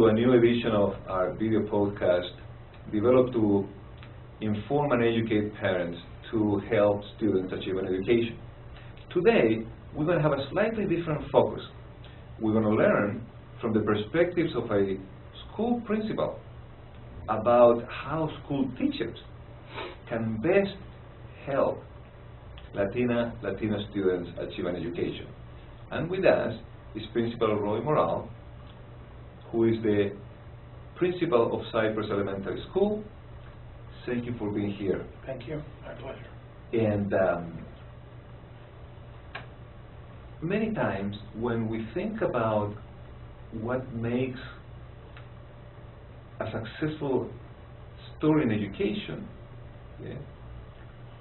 a new edition of our video podcast developed to inform and educate parents to help students achieve an education. Today, we're going to have a slightly different focus. We're going to learn from the perspectives of a school principal about how school teachers can best help Latino students achieve an education. And with us is Principal Roy Morale, who is the principal of Cypress Elementary School. Thank you for being here. Thank you. My pleasure. And many times when we think about what makes a successful story in education,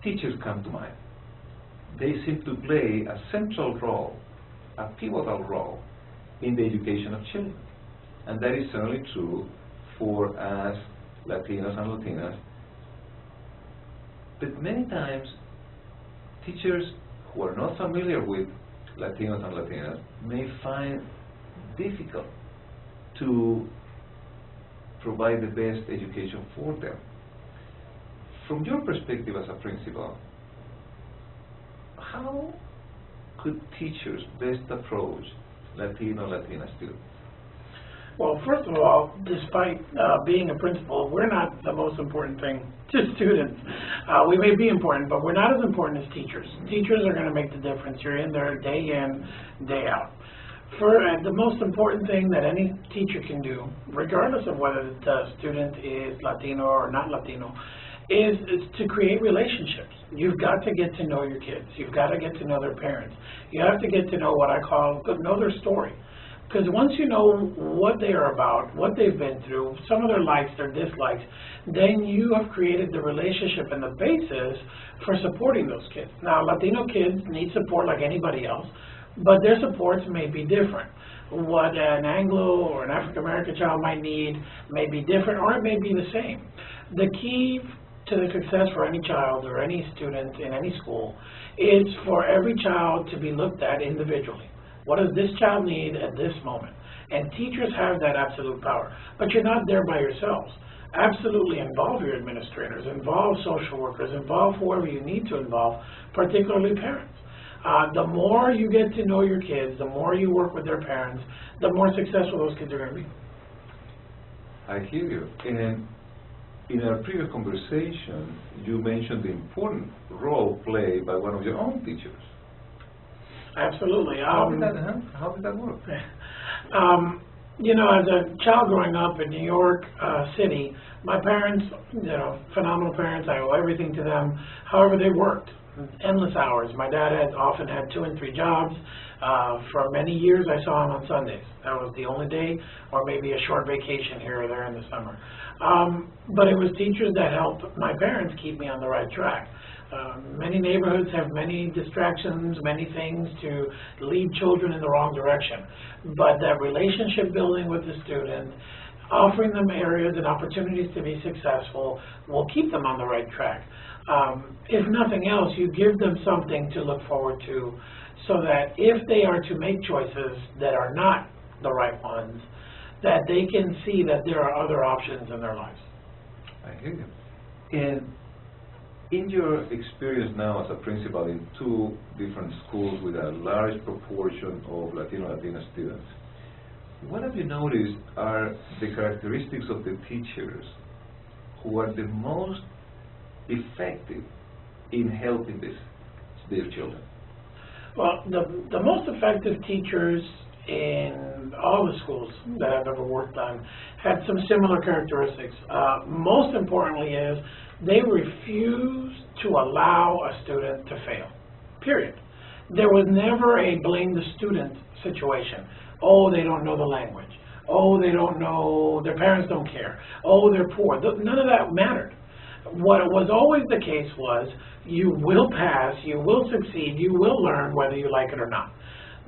teachers come to mind. They seem to play a central role, a pivotal role in the education of children. And that is certainly true for us Latinos and Latinas. But many times, teachers who are not familiar with Latinos and Latinas may find difficult to provide the best education for them. From your perspective as a principal, how could teachers best approach Latina students? Well, first of all, despite being a principal, we're not the most important thing to students. We may be important, but we're not as important as teachers. Teachers are going to make the difference. You're in there day in, day out. The most important thing that any teacher can do, regardless of whether the student is Latino or not Latino, is to create relationships. You've got to get to know your kids. You've got to get to know their parents. You have to get to know what I call, know their story. Because once you know what they are about, what they've been through, some of their likes, their dislikes, then you have created the relationship and the basis for supporting those kids. Now, Latino kids need support like anybody else, but their supports may be different. What an Anglo or an African American child might need may be different, or it may be the same. The key to the success for any child or any student in any school is for every child to be looked at individually. What does this child need at this moment? And teachers have that absolute power. But you're not there by yourselves. Absolutely involve your administrators, involve social workers, involve whoever you need to involve, particularly parents. The more you get to know your kids, the more you work with their parents, the more successful those kids are going to be. I hear you. And in our previous conversation, you mentioned the important role played by one of your own teachers. Absolutely. How did that work? You know, as a child growing up in New York City, my parents, phenomenal parents, I owe everything to them. However, they worked endless hours. My dad often had 2 and 3 jobs. For many years, I saw him on Sundays. That was the only day, or maybe a short vacation here or there in the summer. But it was teachers that helped my parents keep me on the right track. Many neighborhoods have many distractions, many things to lead children in the wrong direction. But that relationship building with the student, offering them areas and opportunities to be successful, will keep them on the right track. If nothing else, you give them something to look forward to, so that if they are to make choices that are not the right ones, that they can see that there are other options in their lives. I hear you. And in your experience now as a principal in 2 different schools with a large proportion of Latina students, what have you noticed are the characteristics of the teachers who are the most effective in helping their children? Well, the most effective teachers in all the schools that I've ever worked on had some similar characteristics. Most importantly is they refuse to allow a student to fail, period. There was never a blame the student situation. Oh, they don't know the language. Oh, they don't know, their parents don't care. Oh, they're poor. None of that mattered. What was always the case was you will pass, you will succeed, you will learn whether you like it or not.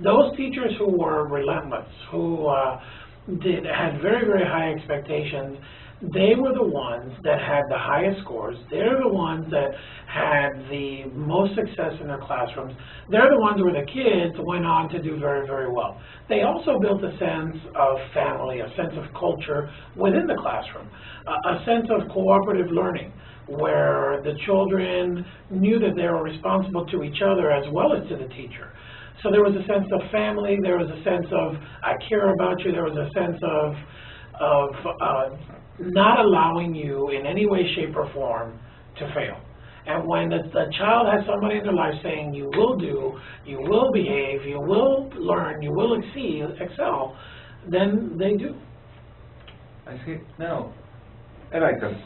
Those teachers who were relentless, who had very, very high expectations, they were the ones that had the highest scores. They're the ones that had the most success in their classrooms. They're the ones where the kids went on to do very, very well. They also built a sense of family, a sense of culture within the classroom, a sense of cooperative learning, where the children knew that they were responsible to each other as well as to the teacher. So there was a sense of family, there was a sense of I care about you, there was a sense of not allowing you in any way, shape, or form to fail. And when the child has somebody in their life saying you will do, you will behave, you will learn, you will excel, then they do. I see. Now, and I can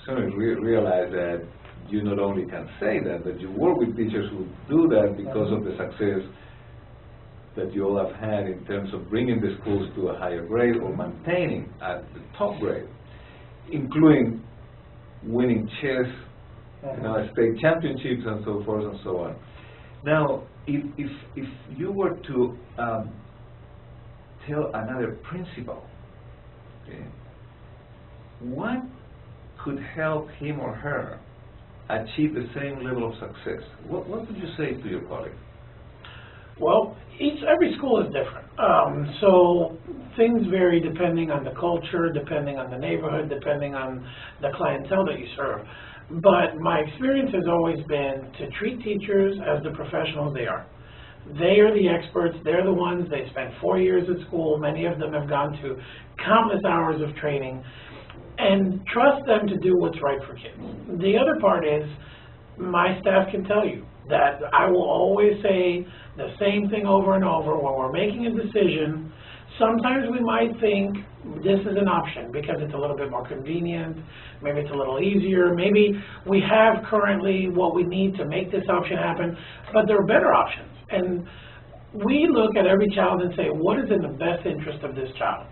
certainly realize that you not only can say that, but you work with teachers who do that because of the success that you all have had in terms of bringing the schools to a higher grade or maintaining at the top grade, including winning chess, state championships and so forth and so on. Now, if you were to tell another principal, okay, what could help him or her achieve the same level of success, what would you say to your colleague? Well, every school is different. So things vary depending on the culture, depending on the neighborhood, depending on the clientele that you serve. But my experience has always been to treat teachers as the professionals they are. They are the experts. They're the ones, they spent 4 years at school. Many of them have gone to countless hours of training. And trust them to do what's right for kids. The other part is, my staff can tell you that I will always say the same thing over and over when we're making a decision. Sometimes we might think this is an option because it's a little bit more convenient, maybe it's a little easier, maybe we have currently what we need to make this option happen, but there are better options. And we look at every child and say, what is in the best interest of this child?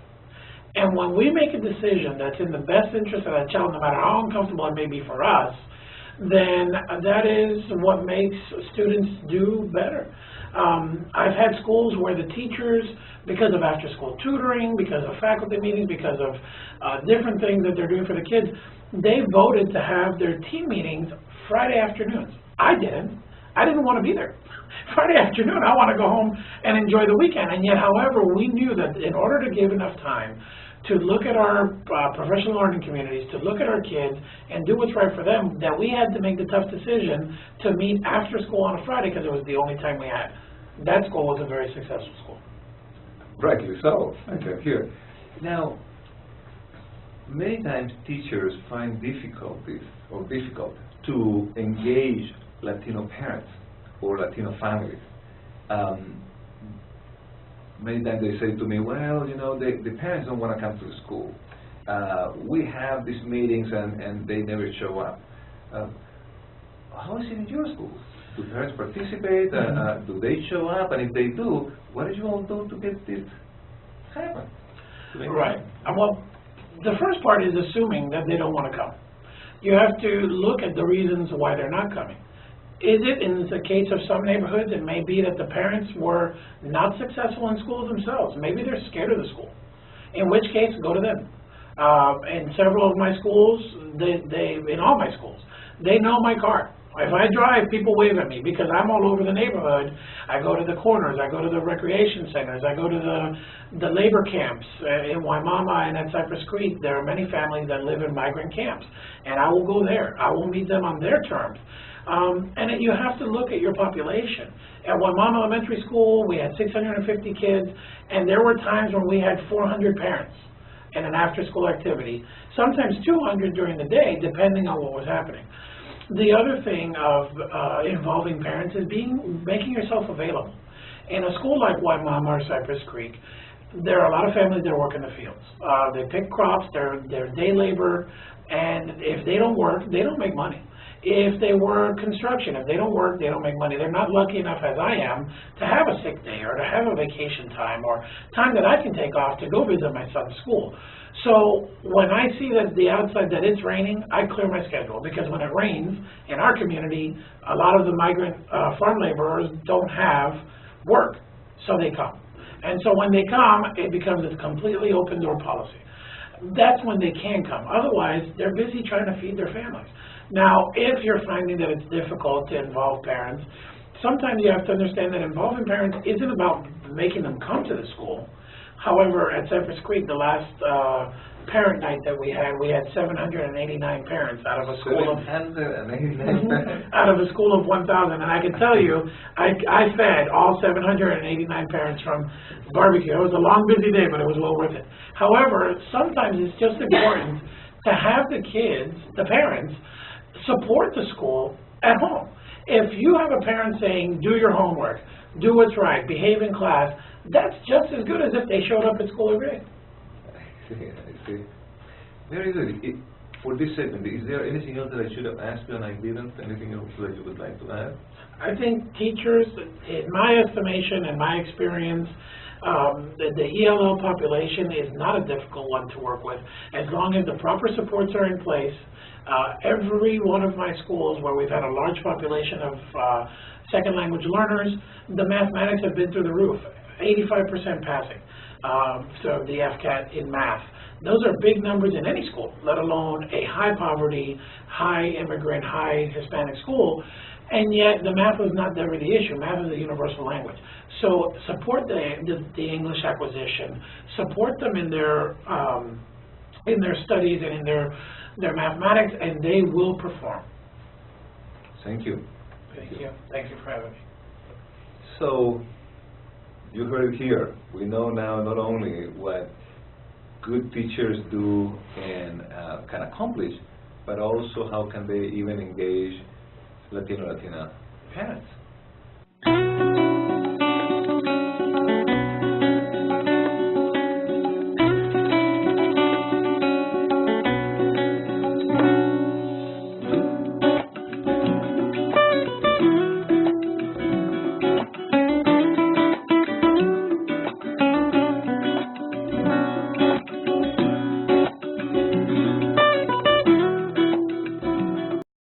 And when we make a decision that's in the best interest of that child, no matter how uncomfortable it may be for us, then that is what makes students do better. I've had schools where the teachers, because of after-school tutoring, because of faculty meetings, because of different things that they're doing for the kids, they voted to have their team meetings Friday afternoons. I didn't want to be there. Friday afternoon, I want to go home and enjoy the weekend. And yet, however, we knew that in order to give enough time to look at our professional learning communities, to look at our kids and do what's right for them, that we had to make the tough decision to meet after school on a Friday because it was the only time we had. That school was a very successful school. Rightly so, I can hear. Now, many times teachers find difficult to engage Latino parents or Latino families. Many times they say to me, well, the parents don't want to come to the school. We have these meetings and they never show up. How is it in your schools? Do parents participate? Do they show up? And if they do, what did you all do to get this happen? Right. Well, the first part is assuming that they don't want to come. You have to look at the reasons why they're not coming. Is it, in the case of some neighborhoods, it may be that the parents were not successful in schools themselves. Maybe they're scared of the school, in which case, go to them. In several of my schools, in all my schools, they know my car. If I drive, people wave at me because I'm all over the neighborhood. I go to the corners, I go to the recreation centers, I go to the labor camps in Waimama and at Cypress Creek. There are many families that live in migrant camps, and I will go there. I will meet them on their terms. And you have to look at your population. At Waimama Elementary School, we had 650 kids, and there were times when we had 400 parents in an after-school activity, sometimes 200 during the day, depending on what was happening. The other thing of involving parents is making yourself available. In a school like Waimama or Cypress Creek, there are a lot of families that work in the fields. They pick crops, they're day labor, and if they don't work, they don't make money. If they work construction, if they don't work, they don't make money. They're not lucky enough, as I am, to have a sick day or to have a vacation time or time that I can take off to go visit my son's school. So when I see that the outside that it's raining, I clear my schedule, because when it rains in our community, a lot of the migrant farm laborers don't have work, so they come. And so when they come, it becomes a completely open door policy. that's when they can come. Otherwise, they're busy trying to feed their families. Now, if you're finding that it's difficult to involve parents, sometimes you have to understand that involving parents isn't about making them come to the school. However, at Cypress Creek, the last parent night that we had 789 parents out of a school of 789 out of a school of 1,000, and I can tell you, I fed all 789 parents from barbecue. It was a long, busy day, but it was well worth it. However, sometimes it's just important to have the kids, the parents, support the school at home. If you have a parent saying, do your homework, do what's right, behave in class, that's just as good as if they showed up at school every day. I see. Very good. For this segment, is there anything else that I should have asked you and I didn't? Anything else that you would like to add? I think teachers, in my estimation and my experience, the ELL population is not a difficult one to work with, as long as the proper supports are in place. Every one of my schools where we've had a large population of second language learners, the mathematics have been through the roof, 85% passing. So the FCAT in math. Those are big numbers in any school, let alone a high poverty, high immigrant, high Hispanic school, and yet the math was not ever the issue. Math is a universal language. So support the English acquisition, support them in their studies and in their mathematics, and they will perform. Thank you. Thank you. Thank you for having me. So, you heard it here. We know now not only what good teachers do and can accomplish, but also how can they even engage Latino, Latina